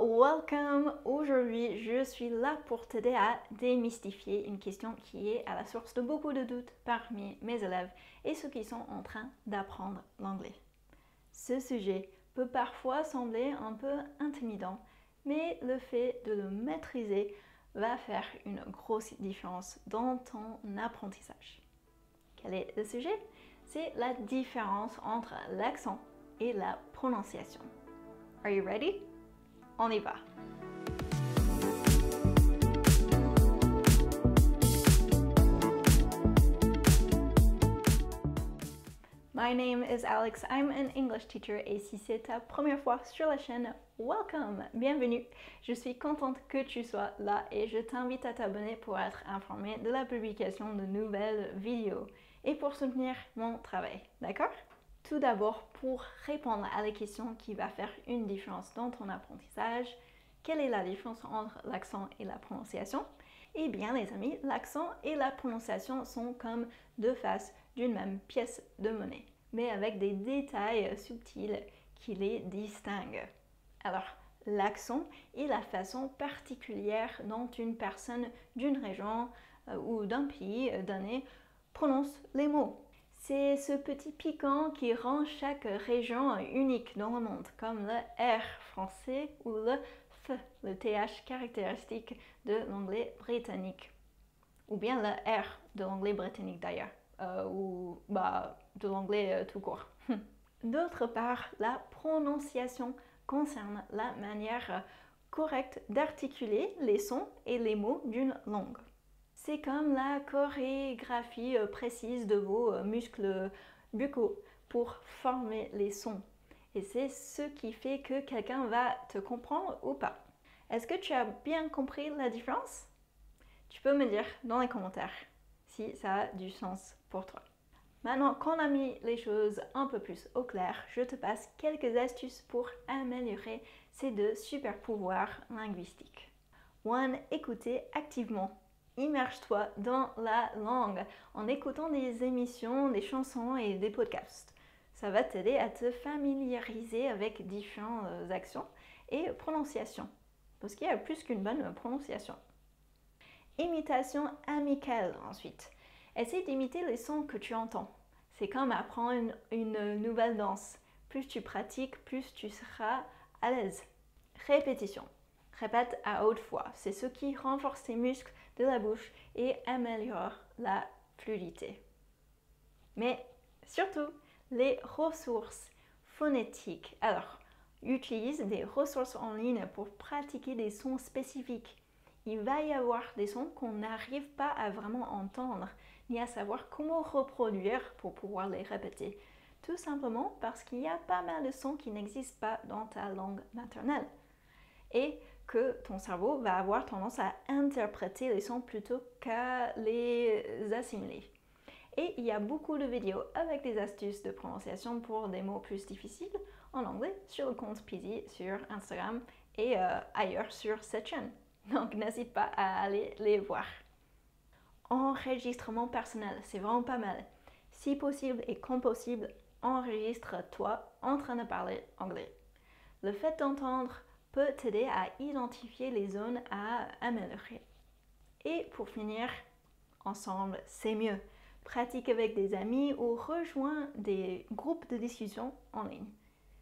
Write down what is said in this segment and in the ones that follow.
welcome! Aujourd'hui, je suis là pour t'aider à démystifier une question qui est à la source de beaucoup de doutes parmi mes élèves et ceux qui sont en train d'apprendre l'anglais. Ce sujet peut parfois sembler un peu intimidant, mais le fait de le maîtriser va faire une grosse différence dans ton apprentissage. Quel est le sujet? C'est la différence entre l'accent et la prononciation. Are you ready? On y va! My name is Alex, I'm an English teacher et si c'est ta première fois sur la chaîne, welcome! Bienvenue! Je suis contente que tu sois là et je t'invite à t'abonner pour être informé de la publication de nouvelles vidéos et pour soutenir mon travail, d'accord? Tout d'abord, pour répondre à la question qui va faire une différence dans ton apprentissage, quelle est la différence entre l'accent et la prononciation? Eh bien les amis, l'accent et la prononciation sont comme deux faces d'une même pièce de monnaie, mais avec des détails subtils qui les distinguent. Alors, l'accent est la façon particulière dont une personne d'une région ou d'un pays donné prononce les mots. C'est ce petit piquant qui rend chaque région unique dans le monde, comme le R français ou le F, le TH caractéristique de l'anglais britannique. Ou bien le R de l'anglais britannique d'ailleurs, ou de l'anglais tout court. D'autre part, la prononciation concerne la manière correcte d'articuler les sons et les mots d'une langue. C'est comme la chorégraphie précise de vos muscles buccaux pour former les sons. Et c'est ce qui fait que quelqu'un va te comprendre ou pas. Est-ce que tu as bien compris la différence? Tu peux me dire dans les commentaires si ça a du sens pour toi. Maintenant qu'on a mis les choses un peu plus au clair, je te passe quelques astuces pour améliorer ces deux super pouvoirs linguistiques. 1. Écouter activement. Immerge-toi dans la langue en écoutant des émissions, des chansons et des podcasts. Ça va t'aider à te familiariser avec différentes actions et prononciations. Parce qu'il y a plus qu'une bonne prononciation. Imitation amicale ensuite. Essaye d'imiter les sons que tu entends. C'est comme apprendre une nouvelle danse. Plus tu pratiques, plus tu seras à l'aise. Répétition. Répète à haute voix. C'est ce qui renforce tes muscles de la bouche et améliore la fluidité. Mais surtout, les ressources phonétiques. Alors, utilise des ressources en ligne pour pratiquer des sons spécifiques. Il va y avoir des sons qu'on n'arrive pas à vraiment entendre, ni à savoir comment reproduire pour pouvoir les répéter. Tout simplement parce qu'il y a pas mal de sons qui n'existent pas dans ta langue maternelle. Et que ton cerveau va avoir tendance à interpréter les sons plutôt qu'à les assimiler. Et il y a beaucoup de vidéos avec des astuces de prononciation pour des mots plus difficiles en anglais sur le compte Peasy sur Instagram et ailleurs sur cette chaîne. Donc n'hésite pas à aller les voir. Enregistrement personnel, c'est vraiment pas mal. Si possible et quand possible, enregistre-toi en train de parler anglais. Le fait d'entendre peut t'aider à identifier les zones à améliorer. Et pour finir, ensemble, c'est mieux. Pratique avec des amis ou rejoins des groupes de discussion en ligne.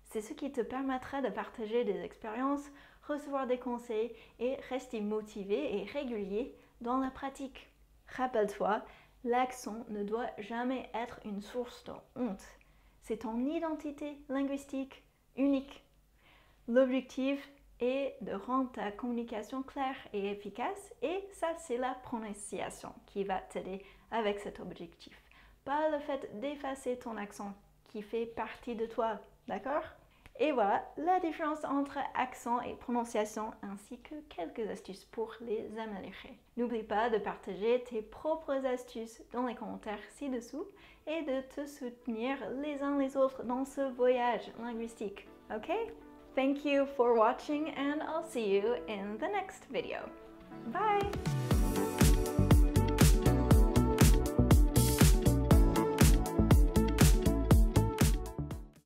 C'est ce qui te permettra de partager des expériences, recevoir des conseils et rester motivé et régulier dans la pratique. Rappelle-toi, l'accent ne doit jamais être une source de honte. C'est ton identité linguistique unique. L'objectif est de rendre ta communication claire et efficace et ça c'est la prononciation qui va t'aider avec cet objectif. Pas le fait d'effacer ton accent qui fait partie de toi, d'accord? Et voilà la différence entre accent et prononciation ainsi que quelques astuces pour les améliorer. N'oublie pas de partager tes propres astuces dans les commentaires ci-dessous et de te soutenir les uns les autres dans ce voyage linguistique, ok? Thank you for watching and I'll see you in the next video. Bye!